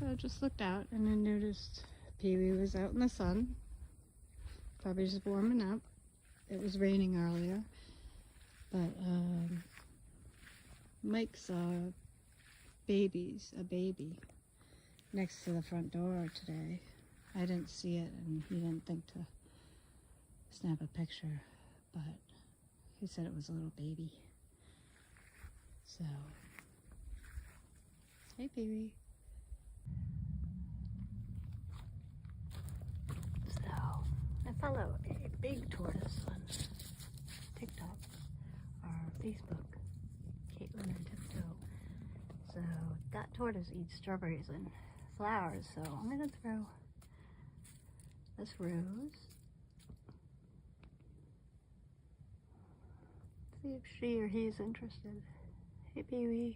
So I just looked out and I noticed Peewee was out in the sun, probably just warming up. It was raining earlier, but Mike saw a baby next to the front door today. I didn't see it and he didn't think to snap a picture, but he said it was a little baby. So, hey Peewee. So, I follow a big tortoise on TikTok or Facebook, Caitlin and Tiptoe. So that tortoise eats strawberries and flowers, so I'm gonna throw this rose. See if she or he is interested. Hey Peewee.